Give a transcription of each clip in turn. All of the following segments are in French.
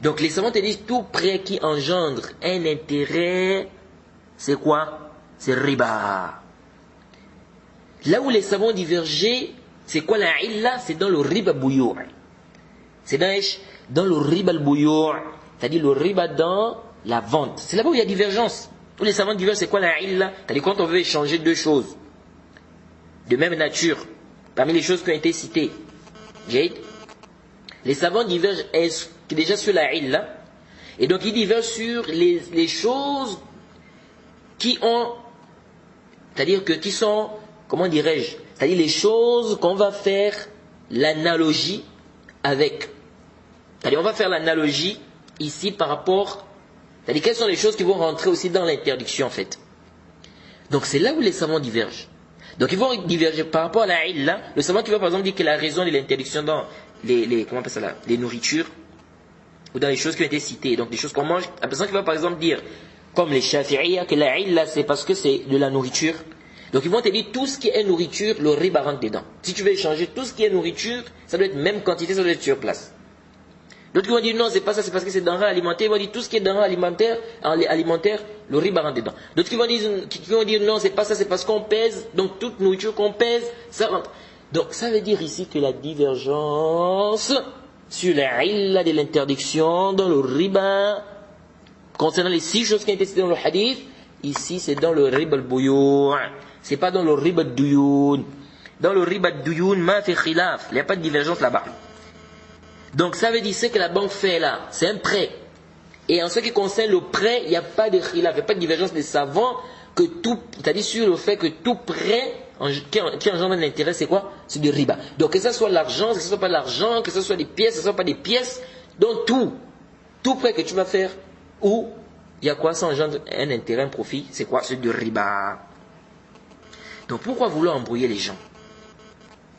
Donc les savants te disent tout prêt qui engendre un intérêt, c'est quoi? C'est riba. Là où les savants divergent, c'est quoi la illa? C'est dans le riba bouillon. C'est dans le riba bouillon, c'est-à-dire le riba dans la vente. C'est là-bas où il y a divergence. Tous les savants divergent, c'est quoi la illa? C'est-à-dire quand on veut échanger deux choses de même nature, parmi les choses qui ont été citées. Les savants divergent déjà sur la illa, et donc ils divergent sur les choses qui ont, c'est-à-dire que qui sont, comment dirais-je, c'est-à-dire les choses qu'on va faire l'analogie avec. C'est-à-dire on va faire l'analogie ici par rapport, c'est-à-dire quelles sont les choses qui vont rentrer aussi dans l'interdiction en fait. Donc c'est là où les savants divergent. Donc ils vont diverger par rapport à la illa. Le savant qui va par exemple dire que la raison de l'interdiction dans comment on appelle ça là, les nourritures, ou dans les choses qui ont été citées, donc des choses qu'on mange, la personne qui va par exemple dire, comme les shafi'iyya, que la illa c'est parce que c'est de la nourriture. Donc ils vont te dire tout ce qui est nourriture, le riba rentre dedans. Si tu veux échanger tout ce qui est nourriture, ça doit être même quantité, ça doit être sur place. D'autres qui vont dire non, c'est pas ça, c'est parce que c'est denrée alimentaire. Ils vont dire tout ce qui est denrée alimentaire, le riba rentre dedans. D'autres qui vont dire non, c'est pas ça, c'est parce qu'on pèse, donc toute nourriture qu'on pèse, ça rentre. Donc ça veut dire ici que la divergence sur la illa de l'interdiction dans le riba, concernant les 6 choses qui ont été citées dans le hadith, ici c'est dans le riba al-buyou', c'est pas dans le riba al-duyun. Dans le riba al-duyun, ma fi khilaf, il n'y a pas de divergence là-bas. Donc ça veut dire ce que la banque fait là, c'est un prêt. Et en ce qui concerne le prêt, il n'y a pas de khilaf, il n'y a pas de divergence des savants, que tout, c'est-à-dire sur le fait que tout prêt qui engendre un intérêt, c'est quoi? C'est du riba. Donc que ce soit l'argent, que ce soit pas l'argent, que ce soit des pièces, que ce soit pas des pièces, donc tout prêt que tu vas faire, où il y a quoi? Ça engendre un intérêt, un profit, c'est quoi? C'est du riba. Donc pourquoi vouloir embrouiller les gens?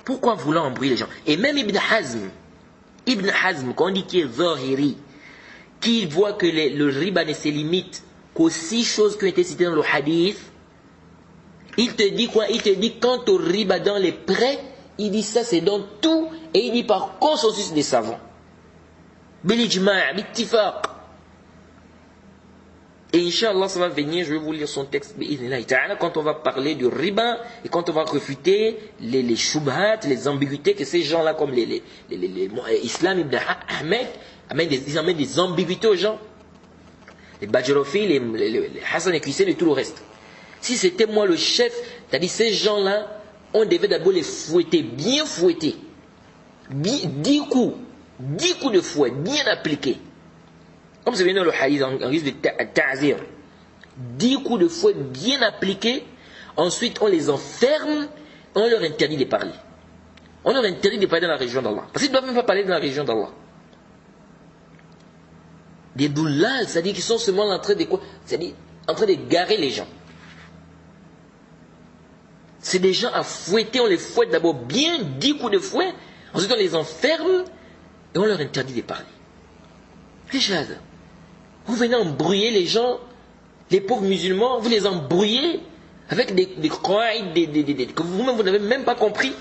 Pourquoi vouloir embrouiller les gens? Et même Ibn Hazm, quand on dit qu'il est zahiri, qui voit que le riba ne se limite qu'aux 6 choses qui ont été citées dans le hadith, il te dit quoi? Il te dit quant au riba dans les prêts, il dit ça c'est dans tout, et il dit par consensus des savants. Bil ijma', bittifaq. Et Inch'Allah, ça va venir, je vais vous lire son texte, quand on va parler du riba, et quand on va refuter les shubhat, les ambiguïtés que ces gens-là, comme Islam ibn Ahmed, ils amènent des ambiguïtés aux gens. Les Bajrofi, les Hassan et Hussein et tout le reste. Si c'était moi le chef, c'est-à-dire ces gens-là, on devait d'abord les fouetter, bien fouetter. 10 coups de fouet, bien appliqués. Comme c'est venu dans le hadith en guise de ta'zir. 10 coups de fouet bien appliqués. Ensuite, on les enferme. On leur interdit de parler. On leur interdit de parler dans la région d'Allah. Parce qu'ils ne doivent même pas parler dans la région d'Allah. Des doulals, c'est-à-dire qu'ils sont seulement en train de quoi? C'est-à-dire en train de garer les gens. C'est des gens à fouetter. On les fouette d'abord bien, 10 coups de fouet. Ensuite, on les enferme. Et on leur interdit de parler. Les choses. Vous venez embrouiller les gens, les pauvres musulmans, vous les embrouillez avec des qaïd, que vous-même vous n'avez même pas compris.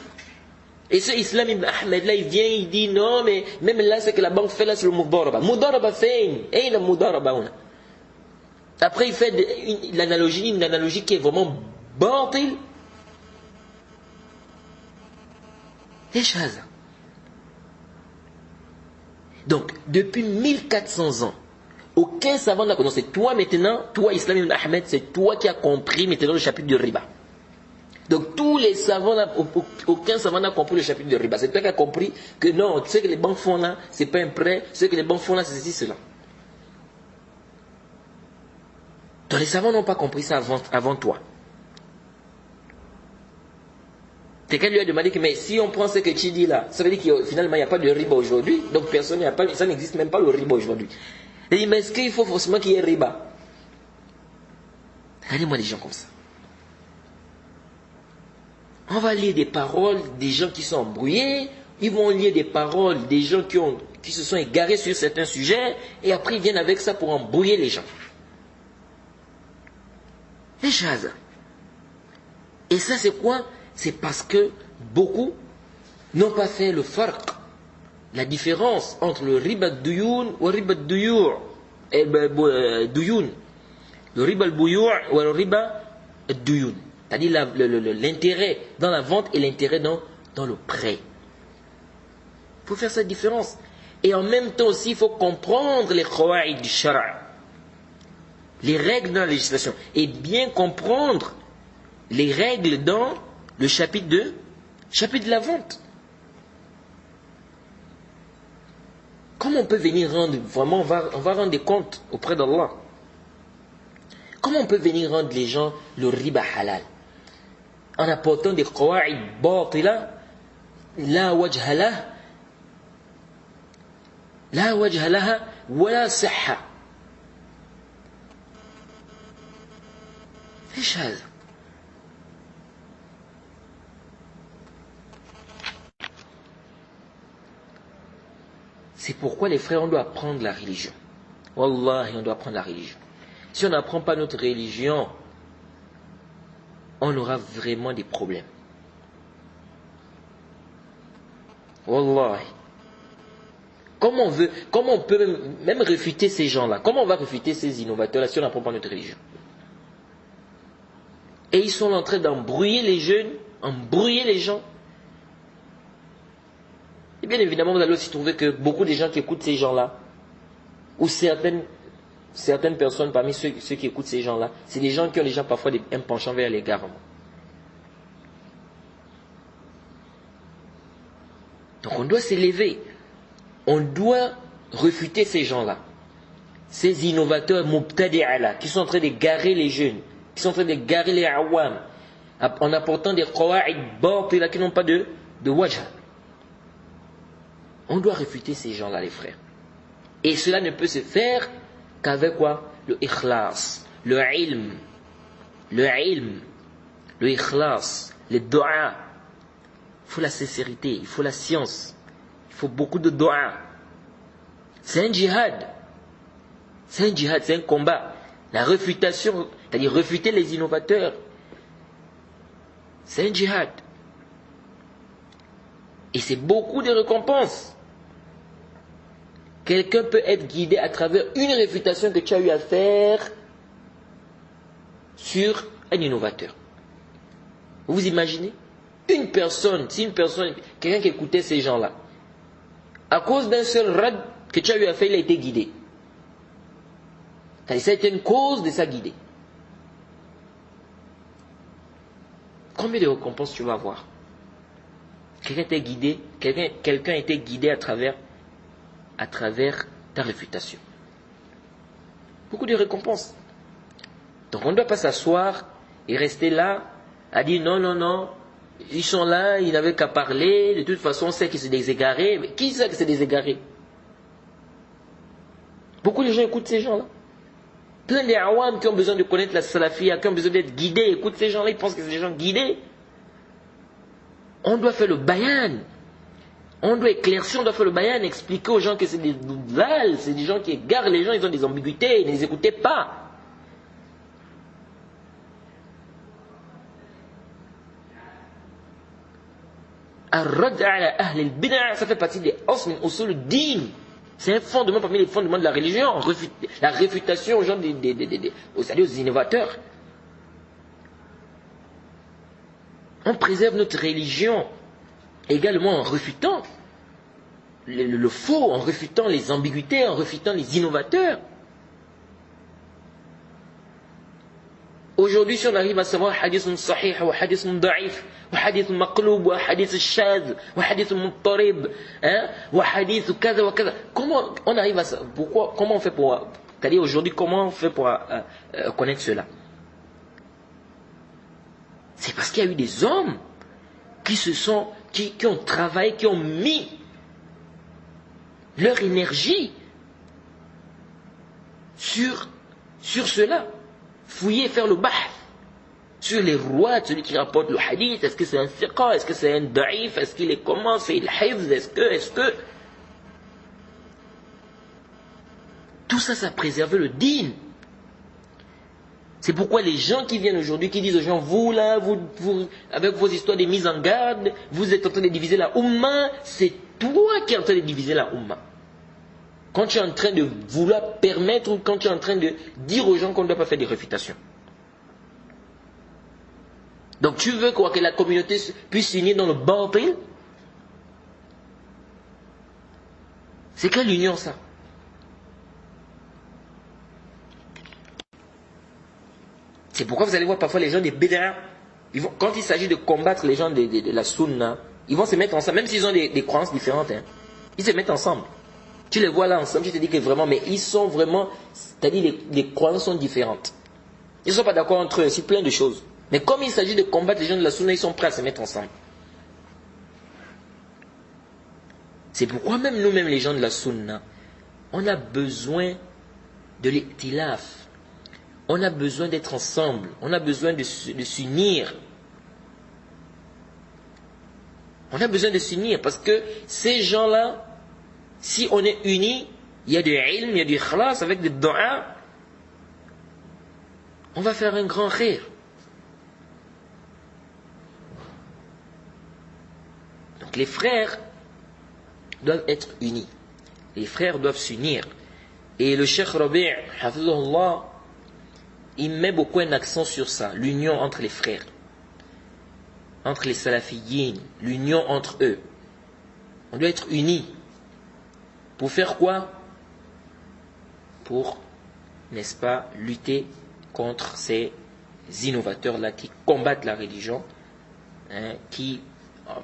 Et ce Islam ibn Ahmed là, il vient, il dit non, mais même là, c'est que la banque fait là, c'est le mudaraba. Mudaraba fait, et le mudaraba. Après, il fait une analogie qui est vraiment batil. Les choses. Donc, depuis 1400 ans, aucun savant n'a connu. C'est toi maintenant, toi Islam ibn Ahmed, c'est toi qui as compris maintenant le chapitre du riba. Donc tous les savants, aucun savant n'a compris le chapitre du riba. C'est toi qui as compris que non, ce que les banques font là, c'est pas un prêt, ce que les banques font là, c'est ceci, cela. Donc les savants n'ont pas compris ça avant toi. Quelqu'un lui a demandé que mais si on prend ce que tu dis là, ça veut dire que finalement il n'y a pas de riba aujourd'hui, donc personne n'a pas, ça n'existe même pas le riba aujourd'hui. Il dit mais est-ce qu'il faut forcément qu'il y ait riba? Regardez-moi des gens comme ça. On va lire des paroles des gens qui sont embrouillés, ils vont lire des paroles des gens qui se sont égarés sur certains sujets, et après ils viennent avec ça pour embrouiller les gens. Les choses. Et ça c'est quoi? C'est parce que beaucoup n'ont pas fait le farq, la différence entre le riba duyun ou le riba duyur. Duyun. Le riba al-buyur ou le riba duyun. C'est-à-dire l'intérêt dans la vente et l'intérêt dans le prêt. Il faut faire cette différence. Et en même temps aussi, il faut comprendre les qawa'id du shara', les règles dans la législation, et bien comprendre les règles dans le chapitre de la vente. Comment on peut venir rendre, vraiment, on va rendre des comptes auprès d'Allah. Comment on peut venir rendre les gens le riba halal en apportant des qawa'id batila, la wajha laha, wa la sihha. ايش هذا؟ C'est pourquoi les frères, on doit apprendre la religion. Wallahi, on doit apprendre la religion. Si on n'apprend pas notre religion, on aura vraiment des problèmes. Wallahi. Comment on peut même réfuter ces gens-là? Comment on va réfuter ces innovateurs-là si on n'apprend pas notre religion? Et ils sont en train d'embrouiller les jeunes, embrouiller les gens. Et bien évidemment, vous allez aussi trouver que beaucoup de gens qui écoutent ces gens-là, ou certaines personnes parmi ceux qui écoutent ces gens-là, c'est des gens qui ont déjà parfois un penchant vers l'égarement. Donc on doit s'élever. On doit refuter ces gens-là. Ces innovateurs mubtadi'a qui sont en train de garer les jeunes, qui sont en train de garer les awam, en apportant des qawa'id batila qui n'ont pas de wajha. On doit refuter ces gens-là, les frères. Et cela ne peut se faire qu'avec quoi? Le ikhlas, le ilm, le ikhlas, le dua. Il faut la sincérité, il faut la science, il faut beaucoup de dua. C'est un djihad. C'est un djihad, c'est un combat. La réfutation, c'est-à-dire refuter les innovateurs, c'est un djihad. Et c'est beaucoup de récompenses. Quelqu'un peut être guidé à travers une réfutation que tu as eu à faire sur un innovateur. Vous vous imaginez? Quelqu'un qui écoutait ces gens-là, à cause d'un seul rad que tu as eu à faire, il a été guidé. Ça a été une cause de sa guidée. Combien de récompenses tu vas avoir? Quelqu'un a été guidé à travers ta réfutation. Beaucoup de récompenses. Donc on ne doit pas s'asseoir et rester là à dire non, ils sont là, ils n'avaient qu'à parler, de toute façon on sait qu'ils sont des égarés. Mais qui sait que c'est des égarés? Beaucoup de gens écoutent ces gens-là. Plein d'awam qui ont besoin de connaître la salafia, qui ont besoin d'être guidés, écoutent ces gens-là, ils pensent que c'est des gens guidés. On doit faire le bayan. On doit éclaircir, on doit faire le bayan, expliquer aux gens que c'est des doudlals, c'est des gens qui égarent les gens, ils ont des ambiguïtés, ne les écoutez pas. Ar-rad ala ahl al-bid'a, ça fait partie des asl min usul ad-din. C'est un fondement parmi les fondements de la religion, la réfutation aux gens, c'est-à-dire aux innovateurs. On préserve notre religion également en refutant le faux, en refutant les ambiguïtés, en refutant les innovateurs. Aujourd'hui, si on arrive à savoir hadith sahih, ou hadith da'if, ou hadith maqloub, ou hadith shaz, ou hadith muttarib, ou hadith kaza ou kaza, comment on arrive à ça? Comment on fait pour, c'est-à-dire aujourd'hui, comment on fait pour connaître cela? C'est parce qu'il y a eu des hommes qui ont travaillé, qui ont mis leur énergie sur cela. Fouiller, faire le bahth sur les rois, celui qui rapporte le hadith. Est-ce que c'est un thiqa? Est-ce que c'est un da'if? Est-ce qu'il est comment? C'est le hifz? Est-ce que tout ça, ça a préservé le din. C'est pourquoi les gens qui viennent aujourd'hui, qui disent aux gens, vous là, vous avec vos histoires de mise en garde, vous êtes en train de diviser la Ummah, c'est toi qui es en train de diviser la Ummah. Quand tu es en train de vouloir permettre ou quand tu es en train de dire aux gens qu'on ne doit pas faire des réfutations. Donc tu veux quoi, que la communauté puisse s'unir dans le batil? C'est quelle union ça? C'est pourquoi vous allez voir parfois les gens des bid'a, quand il s'agit de combattre les gens de la sunna, ils vont se mettre ensemble, même s'ils ont des croyances différentes, hein, ils se mettent ensemble. Tu les vois là ensemble, tu te dis que vraiment, mais ils sont vraiment, c'est-à-dire les croyances sont différentes. Ils ne sont pas d'accord entre eux, c'est plein de choses. Mais comme il s'agit de combattre les gens de la sunna, ils sont prêts à se mettre ensemble. C'est pourquoi même nous-mêmes, les gens de la sunna, on a besoin de l'iktilaf. On a besoin d'être ensemble. On a besoin de s'unir. On a besoin de s'unir parce que ces gens-là, si on est unis, il y a du ilm, il y a du ikhlas avec des du'a, on va faire un grand rire. Donc les frères doivent être unis. Les frères doivent s'unir. Et le Cheikh Rabi', hafizahullah, il met beaucoup un accent sur ça, l'union entre les frères, entre les salafiyin, l'union entre eux. On doit être unis. Pour faire quoi? Pour, n'est-ce pas, lutter contre ces innovateurs-là qui combattent la religion, hein, qui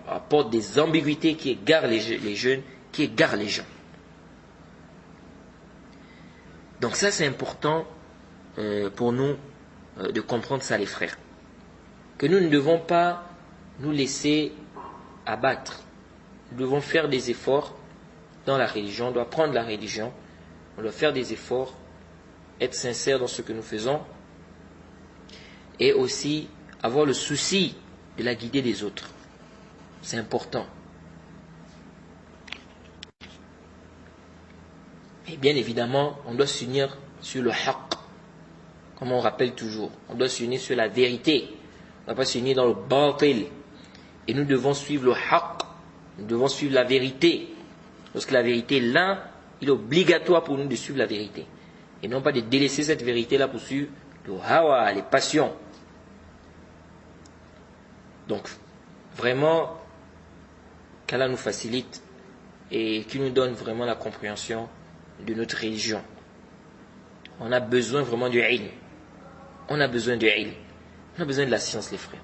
apportent des ambiguïtés, qui égarent les jeunes, qui égarent les gens. Donc ça c'est important pour nous de comprendre ça les frères. Que nous ne devons pas nous laisser abattre. Nous devons faire des efforts dans la religion, on doit prendre la religion, on doit faire des efforts, être sincère dans ce que nous faisons et aussi avoir le souci de la guider des autres. C'est important. Et bien évidemment, on doit s'unir sur le haqq, comme on rappelle toujours. On doit s'unir sur la vérité. On ne doit pas s'unir dans le batil. Et nous devons suivre le haqq. Nous devons suivre la vérité. Parce que la vérité, là, il est obligatoire pour nous de suivre la vérité. Et non pas de délaisser cette vérité-là pour suivre le hawa, les passions. Donc, vraiment, qu'Allah nous facilite et qu'il nous donne vraiment la compréhension de notre religion. On a besoin vraiment du ilm. On a besoin du ilm. On a besoin de la science, les frères.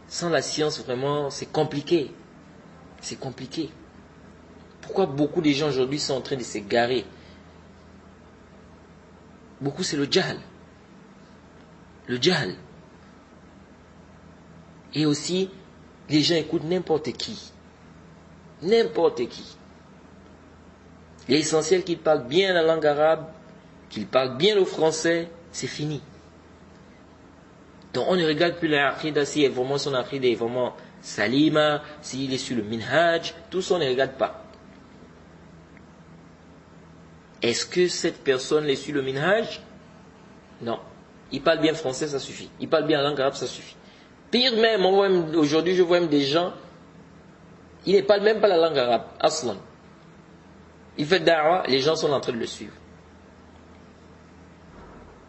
Sans la science, vraiment, c'est compliqué. C'est compliqué. Pourquoi beaucoup de gens aujourd'hui sont en train de s'égarer? Beaucoup, c'est le jahl. Le jahl. Et aussi, les gens écoutent n'importe qui. N'importe qui. L'essentiel qu'ils parlent bien la langue arabe, qu'ils parlent bien le français, c'est fini. Donc on ne regarde plus l'aqidah si vraiment son aqidah est vraiment salima, s'il est sur le minhaj, tout ça on ne regarde pas. Est-ce que cette personne est sur le minhaj? Non. Il parle bien français, ça suffit. Il parle bien la langue arabe, ça suffit. Pire même, aujourd'hui je vois même des gens, ils ne parlent même pas la langue arabe, aslan. Il fait da'wah, les gens sont en train de le suivre.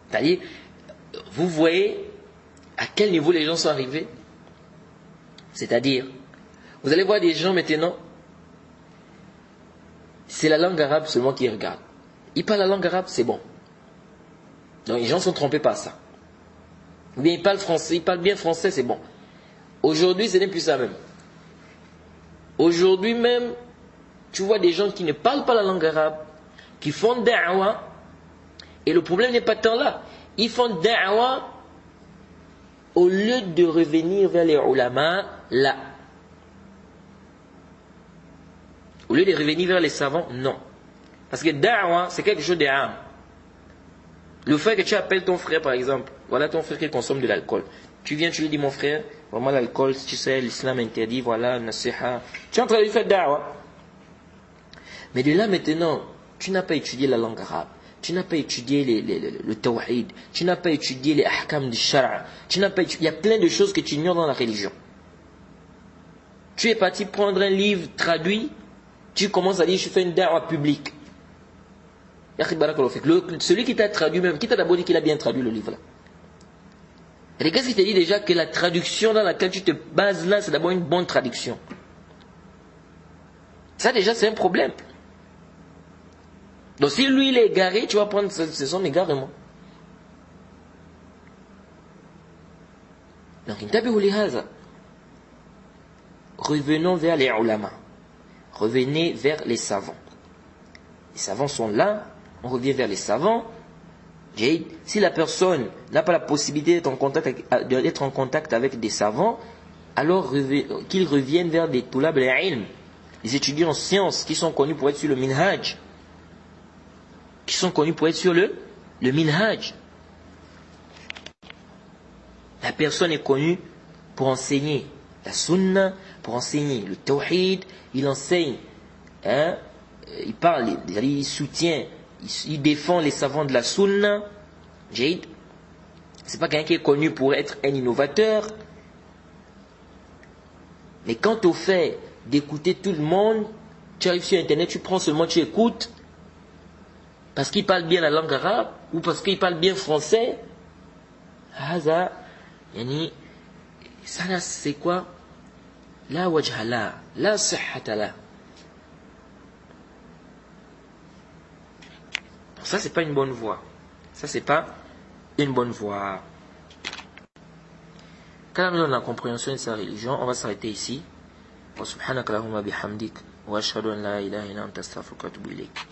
C'est-à-dire, vous voyez à quel niveau les gens sont arrivés? C'est-à-dire, vous allez voir des gens maintenant, c'est la langue arabe seulement qu'ils regardent. Ils parlent la langue arabe, c'est bon. Donc les gens sont trompés par ça. Ou bien ils parlent français, ils parlent bien français, c'est bon. Aujourd'hui, ce n'est plus ça même. Aujourd'hui même, tu vois des gens qui ne parlent pas la langue arabe, qui font da'wah, et le problème n'est pas tant là. Ils font da'wah au lieu de revenir vers les ulama, là. Au lieu de revenir vers les savants, non. Parce que da'wah, c'est quelque chose d'âme. Le fait que tu appelles ton frère, par exemple, voilà ton frère qui consomme de l'alcool. Tu viens, tu lui dis, mon frère, vraiment l'alcool, tu sais, l'islam interdit, voilà, nasiha. Tu es en train de lui faire da'wah. Mais de là maintenant, tu n'as pas étudié la langue arabe. Tu n'as pas étudié le tawhid. Tu n'as pas étudié les ahkam du shara. Il y a plein de choses que tu ignores dans la religion. Tu es parti prendre un livre traduit tu commences à dire je fais une da'wah publique. Celui qui t'a traduit même, qui t'a d'abord dit qu'il a bien traduit le livre là. Et qu'est-ce qui te dit déjà que la traduction dans laquelle tu te bases là, c'est d'abord une bonne traduction. Ça déjà c'est un problème. Donc si lui il est égaré, tu vas prendre son égarement. Donc revenons vers les ulama. Revenez vers les savants. Les savants sont là, on revient vers les savants. Si la personne n'a pas la possibilité d'être en contact avec des savants, alors qu'il revienne vers des tulab al-ilm, les étudiants en sciences qui sont connus pour être sur le minhaj. Le minhaj. La personne est connue pour enseigner la sunna, pour enseigner le tawhid, il enseigne, il parle, il soutient, il défend les savants de la sunna. C'est pas quelqu'un qui est connu pour être un innovateur. Mais quant au fait d'écouter tout le monde, tu arrives sur internet, tu prends seulement, tu écoutes, parce qu'il parle bien la langue arabe, ou parce qu'il parle bien français. Ça c'est quoi? La wajhala, la sihhatala. Ça c'est pas une bonne voie. Ça c'est pas une bonne voie. Quand on a la compréhension de sa religion, on va s'arrêter ici. Wa subhanaka Allahumma bihamdik wa ashhadu an la ilaha illa anta astaghfiruka wa atubu ilayk.